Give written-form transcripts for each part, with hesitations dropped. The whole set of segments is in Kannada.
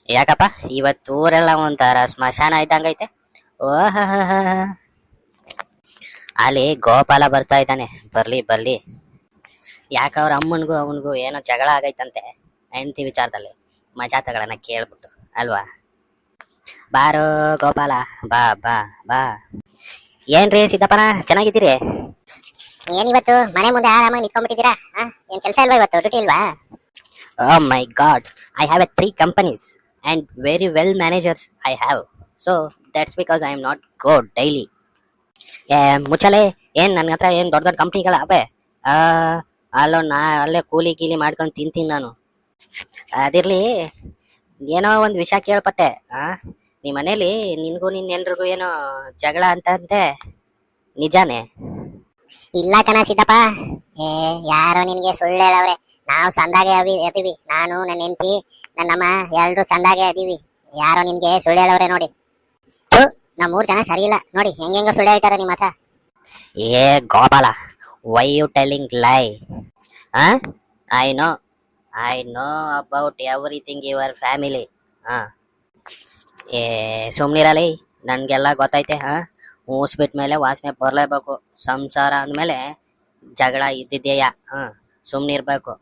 ಯಾಕಪ್ಪ ಇವತ್ತು ಊರೆಲ್ಲ ಒಂಥರ ಸ್ಮಶಾನ ಇದ್ದಂಗೈತೆ. ಓಹ, ಅಲ್ಲಿ ಗೋಪಾಲ ಬರ್ತಾ ಇದ್ದಾನೆ. ಬರ್ಲಿ ಬರ್ಲಿ. ಯಾಕ ಅವ್ರ ಅಮ್ಮನ್ಗೂ ಅವನ್ಗೂ ಏನೋ ಜಗಳ ಆಗೈತಂತೆ ಹೆಂಡತಿ ವಿಚಾರದಲ್ಲಿ. ಮಜಾ ತಗೊಳನ ಕೇಳ್ಬಿಟ್ಟು ಅಲ್ವಾ. ಬಾರೋ ಗೋಪಾಲ, ಬಾ ಬಾ ಬಾ. ಏನ್ರಿ ಸಿದ್ದಪ್ಪನ, ಚೆನ್ನಾಗಿದ್ದೀರಿ? ಏನಿವತ್ತು ಮನೆ ಮುಂದೆ ಆರಾಮಾಗಿ ನಿಂತ್ಕೊಂಡ್ಬಿಟ್ಟಿದ್ದೀರಾ? ಏನ್ ಕೆಲಸ ಇಲ್ವಾ ಇವತ್ತು? ಡ್ಯೂಟಿ ಇಲ್ವಾ? Oh my God, I have a 3 companies and very well managers I have. So that's because I am not good daily. ಮುಚ್ಚಲೆ, ಏನ್ ನನ್ನ ಹತ್ರ ಏನ್ ದೊಡ್ಡ ದೊಡ್ಡ ಕಂಪ್ನಿಗಳ ಅವೇ? ಆ ಅಲ್ಲೇ ಕೂಲಿ ಗೀಲಿ ಮಾಡ್ಕೊಂಡು ತಿಂತೀನಿ ನಾನು. ಅದಿರ್ಲಿ, ಏನೋ ಒಂದು ವಿಷಯ ಕೇಳ್ಪಟ್ಟೆ. ನಿಮ್ಮ ಮನೇಲಿ ನಿನ್ಗೂ ಎಲ್ರಿಗೂ ಏನೋ ಜಗಳ ಅಂತಂತೆ, ನಿಜಾನೇ? ಇಲ್ಲ ಕಣ ಸಿದ್ದಪ್ಪ, ಯಾರೋ ನಿನ್ಗೆ ಸುಳ್ಳು ಹೇಳವ್ರೆ. ನಾವು ಸಂದಾಗೆ ಅದೀವಿ, ನಾನು ನನ್ನ ಹೆಂಡತಿ ನನ್ನಮ್ಮ ಎಲ್ರು ಸಂದಾಗೆ ಅದೀವಿ. ಯಾರೋ ನಿನ್ಗೆ ಸುಳ್ಳು ಹೇಳವ್ರೆ ನೋಡಿ. ನಾವ್ 3 ಜನ ಸರಿ ಇಲ್ಲ ನೋಡಿ, ಹೆಂಗೆಂಗ ಸುಳ್ಳು ಹೇಳ್ತಾರೆ ನಿಮ್ಮ ಹತ್ರ. ಏ ಗೋಪಾಲ, ವೈ ಯು ಟೆಲ್ಲಿಂಗ್ ಲೈ? I know about everything your family. ಏ ಸುಮ್ನಿರಲಿ, ನನ್ಗೆಲ್ಲ ಗೊತ್ತೈತೆ. ಮೂಸ್ಬಿಟ್ಮೇಲೆ ವಾಸನೆ ಬರ್ಲೇಬೇಕು. ಸಂಸಾರ ಅಂದ್ಮೇಲೆ ಜಗಳ ಇದ್ದಿದ್ದೇಯ. ಸುಮ್ನಿರ್ಬೇಕು.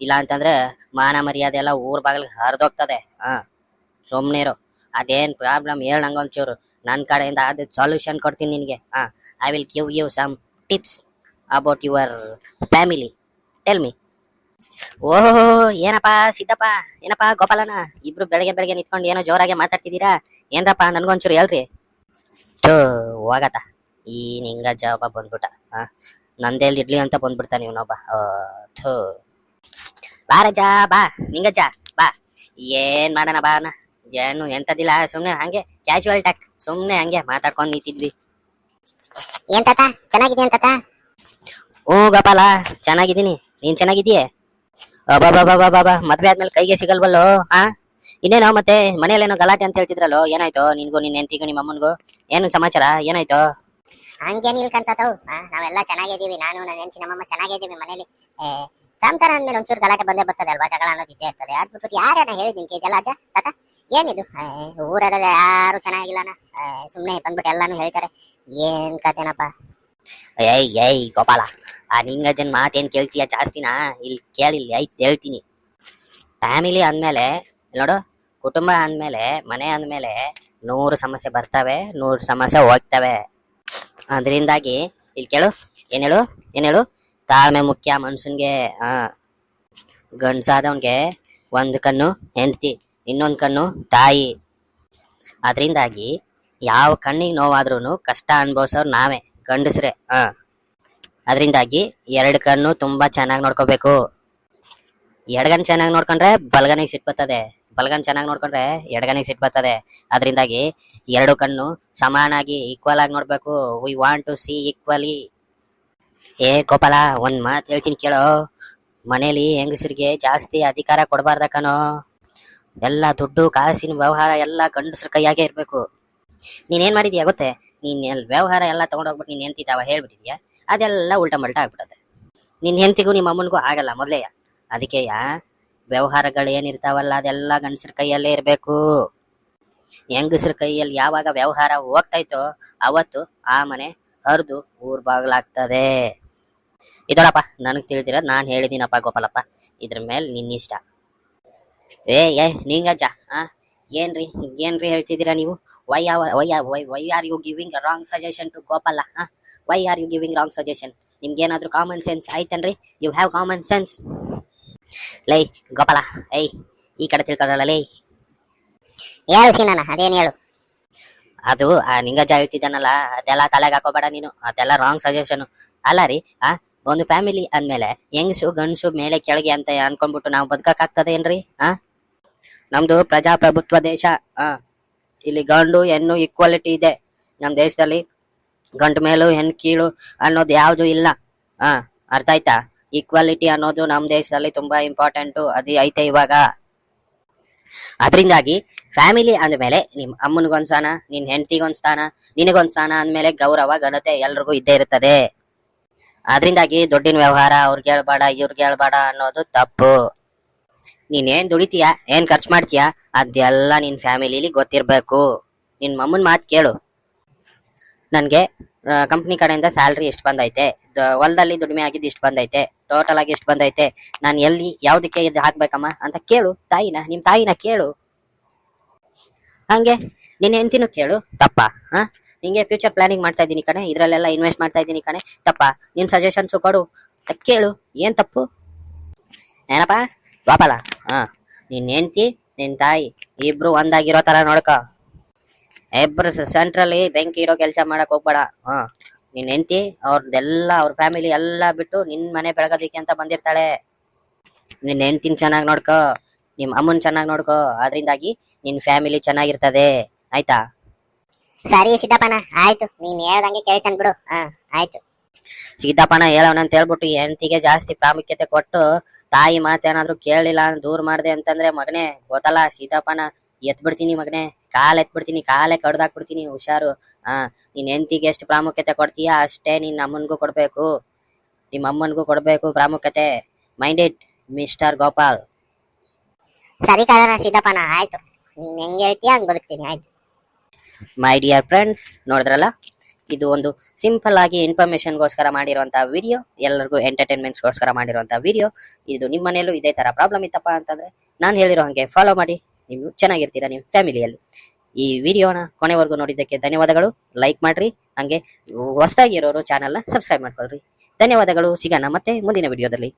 ಇಲ್ಲ ಅಂತಂದ್ರೆ ಮಾನ ಮರ್ಯಾದೆ ಎಲ್ಲ ಊರ್ ಬಾಗಿಲಿಗೆ ಹರಿದೋಗ್ತದೆ. ಸುಮ್ನಿರು. ಅದೇನ್ ಪ್ರಾಬ್ಲಮ್ ಹೇಳ ನಂಗೊಂಚೂರು, ನನ್ನ ಕಡೆಯಿಂದ ಅದು ಸೊಲ್ಯೂಷನ್ ಕೊಡ್ತೀನಿ ನಿನಗೆ. I will give you some tips about your family. Tell me. ಓಹೋ, ಏನಪ್ಪಾ ಸಿದ್ದಪ್ಪ, ಏನಪ್ಪಾ ಗೋಪಾಲನ, ಇಬ್ರು ಬೆಳಗ್ಗೆ ಬೆಳಗ್ಗೆ ನಿಂತ್ಕೊಂಡು ಏನೋ ಜೋರಾಗಿ ಮಾತಾಡ್ತಿದ್ದೀರಾ? ಏನ್ರಪ್ಪ ನನ್ಗೊಂಚೂರು ಹೇಳ್ರಿ. ಹೋಗತ್ತ ಈ ನಿಂಗಜ್ಜ ಒಬ್ಬ ಬಂದ್ಬಿಟ್ಟ. ನಂದೇಲ್ ಇಡ್ಲಿ ಅಂತ ಬಂದ್ಬಿಡ್ತಾನೆ ಇವನೊಬ್ಬ. ಬಾ ರಜ್ಜ, ಬಾ ನಿಂಗಜ್ಜ ಬಾ. ಏನ್ ಮಾಡೋಣ ಬಾ ಅಣ್ಣ, ಏನು ಎಂತದಿಲ್ಲ, ಸುಮ್ನೆ ಹಂಗೆ ಕ್ಯಾಶುವಲ್ ಟಾಕ್, ಸುಮ್ನೆ ಹಂಗೆ ಮಾತಾಡ್ಕೊಂಡು ನಿಂತಿದ್ವಿ. ಏನ್ ತಾತ, ಚೆನ್ನಾಗಿದೆಯಾ ತಾತ? ಗೋಪಾಲ, ಚೆನ್ನಾಗಿದ್ದೀನಿ. ನೀನ್ ಚೆನ್ನಾಗಿದೀಯ? ಬಾಬಾ, ಮದ್ವೆ ಆದ್ಮೇಲೆ ಕೈಗೆ ಸಿಗಲ್ವಲ್ಲೋ. ಇನ್ನೇನೋ ಮತ್ತೆ ಮನೇಲೇನೋ ಗಲಾಟೆ ಅಂತ ಹೇಳ್ತಿದ್ರಲ್ಲೋ, ಏನಾಯ್ತೋ ನಿನ್ಗೂ ನಿನ್ನ ಹೆಂಡತಿಗೂ ನಿಮ್ಮ ಅಮ್ಮನ್ಗೂ? ಏನು ಸಮಾಚಾರ, ಏನಾಯ್ತೋ? ಹಂಗೇನ್ ಇಲ್ಕಂತವು, ನಾವೆಲ್ಲ ಚೆನ್ನಾಗಿದ್ದೀವಿ. ನಾನು ನನ್ನ ಹೆಂಡತಿ ನಮ್ಮಮ್ಮ ಚೆನ್ನಾಗಿದ್ದೀವಿ ಮನೇಲಿ. ಸಂಸಾರ ಅಂದ್ಮೇಲೆ ಒಂಚೂರು ಗಲಾಟೆ ಬಂದೇ ಬರ್ತದೆ ಅಲ್ವಾ, ಜಗಳ ಅನ್ನೋದು ಇದ್ದೇ ಇರ್ತದೆ. ಅದ್ಬಿಟ್ಟು ಯಾರನ್ನ ಹೇಳಿದ್ ನಿಮ್ಗೆ ಇದೆಲ್ಲ ಅಜ್ಜ ತಾತ? ಏನಿದು ಊರಲ್ಲಿ ಯಾರು ಚೆನ್ನಾಗಿಲ್ಲನ, ಸುಮ್ನೆ ಬಂದ್ಬಿಟ್ಟು ಎಲ್ಲಾನು ಹೇಳ್ತಾರೆ. ಏನ್ ಕತೆನಪ್ಪ? ಏಯ್ ಗೋಪಾಲ, ನಿಂಗಜ್ಜನ್ ಮಾತೇನ್ ಕೇಳ್ತೀಯ ಜಾಸ್ತಿನಾ? ಇಲ್ಲಿ ಕೇಳಿಲ್ಲ, ಐತ್ ಹೇಳ್ತೀನಿ. ಫ್ಯಾಮಿಲಿ ಅಂದ್ಮೇಲೆ ನೋಡು, ಕುಟುಂಬ ಅಂದ್ಮೇಲೆ, ಮನೆ ಅಂದ್ಮೇಲೆ 100 ಸಮಸ್ಯೆ ಬರ್ತವೆ, 100 ಸಮಸ್ಯೆ ಹೋಗ್ತವೆ. ಅದರಿಂದಾಗಿ ಇಲ್ಲಿ ಕೇಳು, ಏನೇಳು, ತಾಳ್ಮೆ ಮುಖ್ಯ ಮನ್ಸನ್ಗೆ. ಗಂಡ್ಸಾದವನ್ಗೆ 1 ಕಣ್ಣು ಹೆಂಡತಿ, ಇನ್ನೊಂದು ಕಣ್ಣು ತಾಯಿ. ಅದರಿಂದಾಗಿ ಯಾವ ಕಣ್ಣಿಗೆ ನೋವಾದ್ರೂ ಕಷ್ಟ ಅನುಭವಿಸೋರು ನಾವೇ, ಗಂಡಸ್ರೆ. ಅದರಿಂದಾಗಿ 2 ಕಣ್ಣು ತುಂಬಾ ಚೆನ್ನಾಗಿ ನೋಡ್ಕೋಬೇಕು. ಎಡಗನ್ ಚೆನ್ನಾಗಿ ನೋಡ್ಕೊಂಡ್ರೆ ಬಲಗನಿಗೆ ಸಿಟ್ಟು ಬರ್ತದೆ, ಬಲಗನ್ ಚೆನ್ನಾಗಿ ನೋಡ್ಕೊಂಡ್ರೆ ಎಡಗನಿಗೆ ಸಿಟ್ಟು ಬರ್ತದೆ. ಅದರಿಂದಾಗಿ 2 ಕಣ್ಣು ಸಮಾನಾಗಿ ಈಕ್ವಲ್ ಆಗಿ ನೋಡ್ಬೇಕು. We want to see equally. ಏ ಗೋಪಾಲ, ಒಂದ್ ಮಾತು ಹೇಳ್ತೀನಿ ಕೇಳೋ. ಮನೇಲಿ ಹೆಂಗಸರಿಗೆ ಜಾಸ್ತಿ ಅಧಿಕಾರ ಕೊಡಬಾರ್ದ ಕಣೋ. ಎಲ್ಲ ದುಡ್ಡು ಕಾಸಿನ ವ್ಯವಹಾರ ಎಲ್ಲ ಗಂಡಸ್ರ ಕೈಯಾಗೆ ಇರ್ಬೇಕು. ನೀನೇನ್ ಮಾಡಿದ್ಯಾ ಗೊತ್ತೇ? ನೀನ್ ವ್ಯವಹಾರ ಎಲ್ಲ ತಗೊಂಡೋಗ್ಬಿಟ್ಟು ನೀನ್ ಹೆಂಡ್ತಿದ್ದಾವ ಹೇಳ್ಬಿಟ್ಟಿದ್ಯಾ, ಅದೆಲ್ಲ ಉಲ್ಟಾ ಮಲ್ಟಾ ಆಗ್ಬಿಟ್ಟದೆ. ನಿನ್ ಹೆಂಡ್ತಿಗೂ ನಿಮ್ಮ ಅಮ್ಮನಿಗೂ ಆಗಲ್ಲ ಮೊದ್ಲೆಯ. ಅದಕ್ಕೆ ವ್ಯವಹಾರಗಳು ಏನಿರ್ತಾವಲ್ಲ ಅದೆಲ್ಲ ಗಂಡಸ್ರ ಕೈಯಲ್ಲೇ ಇರ್ಬೇಕು. ಹೆಂಗಸ್ರ ಕೈಯಲ್ಲಿ ಯಾವಾಗ ವ್ಯವಹಾರ ಹೋಗ್ತಾಯ್ತೋ ಅವತ್ತು ಆ ಮನೆ ಹರಿದು ಊರ್ ಬಾಗ್ಲಾಗ್ತದೆ. ಇದೊಳಪ್ಪ ನನಗ್ ತಿಳಿದಿರೋದು, ನಾನ್ ಹೇಳಿದೀನಪ್ಪ ಗೋಪಾಲಪ್ಪ. ಇದ್ರ ಮೇಲೆ ನಿನ್ನಿಷ್ಟ. ನಿಂಗಜ್ಜ, ಏನ್ರಿ ಹೇಳ್ತಿದ್ದೀರಾ ನೀವು? Why are you giving wrong suggestion to Gopala? Why are you giving wrong suggestion? ನಿಮ್ಗೇನಾದ್ರೂ ಕಾಮನ್ ಸೆನ್ಸ್ ಐತನ್ರಿ? You have common sense? ಲೈ ಗೋಪಾಲ, ಈ ಕಡೆ ತಿಳ್ಕೊಳ್ಳಲ್ಲ ಲೈ. ಹೇಳು ಸೀನಣ್ಣ, ಅದೇನು ಹೇಳು. ಅದು ನಿಂಗಜ್ಜ ಹೇಳ್ತಿದ್ದಾನಲ್ಲ, ಅದೆಲ್ಲ ತಲೆಗೆ ಹಾಕೋಬೇಡ ನೀನು, ಅದೆಲ್ಲ ರಾಂಗ್ ಸಜೆಷನ್ ಅಲ್ಲ ರೀ. ಒಂದು ಫ್ಯಾಮಿಲಿ ಅಂದ್ಮೇಲೆ ಹೆಂಗಸು ಗಂಡಸು ಮೇಲೆ ಕೆಳಗೆ ಅಂತ ಅನ್ಕೊಂಡ್ಬಿಟ್ಟು ನಾವು ಬದುಕಕ್ಕಾಗ್ತದೆ ಏನ್ರಿ? ನಮ್ದು ಪ್ರಜಾಪ್ರಭುತ್ವ ದೇಶ. ಇಲ್ಲಿ ಗಂಡು ಹೆಣ್ಣು ಈಕ್ವಾಲಿಟಿ ಇದೆ ನಮ್ ದೇಶದಲ್ಲಿ. ಗಂಡು ಮೇಲೂ ಹೆಣ್ಣು ಕೀಳು ಅನ್ನೋದು ಯಾವ್ದು ಇಲ್ಲ. ಅರ್ಥ ಆಯ್ತಾ? ಈಕ್ವಾಲಿಟಿ ಅನ್ನೋದು ನಮ್ ದೇಶದಲ್ಲಿ ತುಂಬಾ ಇಂಪಾರ್ಟೆಂಟು, ಅದು ಐತೆ ಇವಾಗ. ಅದರಿಂದಾಗಿ ಫ್ಯಾಮಿಲಿ ಅಂದ್ಮೇಲೆ ನಿಮ್ ಅಮ್ಮನಿಗೊಂದ್ ಸ್ಥಾನ, ನಿನ್ ಹೆಂಡತಿಗೊಂದ್ ಸ್ಥಾನ, ನಿನಗೊಂದ್ ಸ್ಥಾನ ಅಂದ್ಮೇಲೆ ಗೌರವ ಘನತೆ ಎಲ್ರಿಗೂ ಇದ್ದೇ ಇರ್ತದೆ. ಅದರಿಂದಾಗಿ ದುಡ್ಡಿನ ವ್ಯವಹಾರ ಅವ್ರಿಗೆ ಹೇಳ್ಬೇಡ ಇವ್ರಿಗೆ ಹೇಳ್ಬೇಡ ಅನ್ನೋದು ತಪ್ಪು. ನೀನೇನ್ ದುಡಿತೀಯ ಏನ್ ಖರ್ಚು ಮಾಡ್ತೀಯ ಅದೆಲ್ಲ ನಿನ್ ಫ್ಯಾಮಿಲಿಲಿ ಗೊತ್ತಿರ್ಬೇಕು. ನಿನ್ ಮಮ್ಮನ್ ಮಾತು ಕೇಳು. ನನ್ಗೆ ಕಂಪ್ನಿ ಕಡೆಯಿಂದ ಸ್ಯಾಲ್ರಿ ಎಷ್ಟು ಬಂದೈತೆ, ಹೊಲದಲ್ಲಿ ದುಡಿಮೆ ಆಗಿದ್ದು ಇಷ್ಟು ಬಂದೈತೆ, ಟೋಟಲ್ ಆಗಿ ಎಷ್ಟು ಬಂದೈತೆ, ನಾನು ಎಲ್ಲಿ ಯಾವ್ದಕ್ಕೆ ಇದು ಹಾಕ್ಬೇಕಮ್ಮ ಅಂತ ಕೇಳು ನಿಮ್ ತಾಯಿನ ಕೇಳು. ಹಂಗೆ ನಿನ್ನ ಹೆಂಡತಿನೂ ಕೇಳು. ತಪ್ಪ? ನಿಂಗೆ ಫ್ಯೂಚರ್ ಪ್ಲಾನಿಂಗ್ ಮಾಡ್ತಾ ಇದ್ದೀನಿ ಕಣೆ, ಇದ್ರಲ್ಲೆಲ್ಲ ಇನ್ವೆಸ್ಟ್ ಮಾಡ್ತಾ ಇದ್ದೀನಿ ಕಣೆ, ತಪ್ಪ? ನಿನ್ ಸಜೆಷನ್ಸ್ ಕೊಡು ಅಂತ ಕೇಳು. ಏನ್ ತಪ್ಪು? ಏನಪ್ಪ ಗೋಪಾಲ, ನಿನ್ ಹೆಂಡತಿ ನಿನ್ ತಾಯಿ ಇಬ್ರು ಒಂದಾಗಿರೋ ತರ ನೋಡ್ಕೊ. ಇಬ್ರು ಸೆಂಟ್ರಲ್ಲಿ ಬೆಂಕಿ ಇಡೋ ಕೆಲಸ ಮಾಡಕ್ ಹೋಗ್ಬೇಡ. ನಿನ್ ಹೆಂಡತಿ ಅವ್ರದ್ದೆಲ್ಲ ಅವ್ರ ಫ್ಯಾಮಿಲಿ ಎಲ್ಲ ಬಿಟ್ಟು ನಿನ್ ಮನೆ ಬೆಳಗೋದಿಕ್ಕೆ ಅಂತ ಬಂದಿರ್ತಾಳೆ. ನಿನ್ ಹೆಂಡತಿನ ಚೆನ್ನಾಗಿ ನೋಡ್ಕೋ, ನಿಮ್ ಅಮ್ಮನ್ ಚೆನ್ನಾಗಿ ನೋಡ್ಕೋ. ಅದರಿಂದಾಗಿ ನಿನ್ ಫ್ಯಾಮಿಲಿ ಚೆನ್ನಾಗಿರ್ತದೆ. ಆಯ್ತಾ? ಸರಿ ಸಿದ್ದಪ್ಪನ, ಆಯ್ತು, ನೀನ್ ಹೇಳ್ದಂಗೆ ಕೇಳ್ತಾನೆ ಬಿಡು. ಆಯ್ತು. ಸಿದ್ದಪ್ಪನ ಹೇಳವನಂತ ಹೇಳ್ಬಿಟ್ಟು ಹೆಂಡತಿಗೆ ಜಾಸ್ತಿ ಪ್ರಾಮುಖ್ಯತೆ ಕೊಟ್ಟು ತಾಯಿ ಮಾತೇನಾದ್ರು ಕೇಳಿಲ್ಲ ದೂರ ಮಾಡ್ದೆ ಅಂತಂದ್ರೆ ಮಗನೇ ಗೊತ್ತಲ್ಲ, ಸಿದ್ದಪ್ಪನ ಎತ್ಬಿಡ್ತೀನಿ ಮಗನೇ, ಎತ್ಬಿಡ್ತೀನಿ, ಕಾಲೇ ಕಡ್ದಾಕ್ಬಿಡ್ತೀನಿ. ಹುಷಾರು. ನಿನ್ ಹೆಂಡತಿಗೆ ಎಷ್ಟು ಪ್ರಾಮುಖ್ಯತೆ ಕೊಡ್ತೀಯ ಅಷ್ಟೇ ನಿನ್ನ ಅಮ್ಮನ್ಗೂ ಕೊಡ್ಬೇಕು, ನಿಮ್ಮ ಅಮ್ಮನ್ಗೂ ಕೊಡ್ಬೇಕು ಪ್ರಾಮುಖ್ಯತೆ. Mind it mister Gopal. ಸರಿ ಕಾರಣ ಸಿದ್ದಪ್ಪನ, ಆಯ್ತು, ನೀನ್ ಹೆಂಗ್ ಹೇಳ್ತೀಯ ಹಂಗ್ ಬದುಕ್ತೀನಿ. ಆಯ್ತು. ಮೈ ಡಿಯರ್ ಫ್ರೆಂಡ್ಸ್, ನೋಡಿದ್ರಲ್ಲ, ಇದು ಒಂದು ಸಿಂಪಲ್ ಆಗಿ ಇನ್ಫಾರ್ಮೇಶನ್ಗೋಸ್ಕರ ಮಾಡಿರುವಂತಹ ವಿಡಿಯೋ, ಎಲ್ಲರಿಗೂ ಎಂಟರ್ಟೈನ್ಮೆಂಟ್ಸ್ಗೋಸ್ಕರ ಮಾಡಿರುವಂತಹ ವಿಡಿಯೋ. ಇದು ನಿಮ್ಮ ಮನೆಯಲ್ಲೂ ಇದೇ ತರ ಪ್ರಾಬ್ಲಮ್ ಇತ್ತಪ್ಪ ಅಂತಂದ್ರೆ ನಾನು ಹೇಳಿರೋ ಹಂಗೆ ಫಾಲೋ ಮಾಡಿ, ನೀವು ಚೆನ್ನಾಗಿರ್ತೀರಾ ನಿಮ್ಮ ಫ್ಯಾಮಿಲಿಯಲ್ಲಿ. ಈ ವಿಡಿಯೋನ ಕೊನೆವರೆಗೂ ನೋಡಿದ್ದಕ್ಕೆ ಧನ್ಯವಾದಗಳು. ಲೈಕ್ ಮಾಡ್ರಿ, ಹಂಗೆ ಹೊಸದಾಗಿ ಇರೋರು ಚಾನಲ್ನ ಸಬ್ಸ್ಕ್ರೈಬ್ ಮಾಡ್ಕೊಳ್ರಿ. ಧನ್ಯವಾದಗಳು. ಸಿಗೋಣ ಮತ್ತೆ ಮುಂದಿನ ವಿಡಿಯೋದಲ್ಲಿ.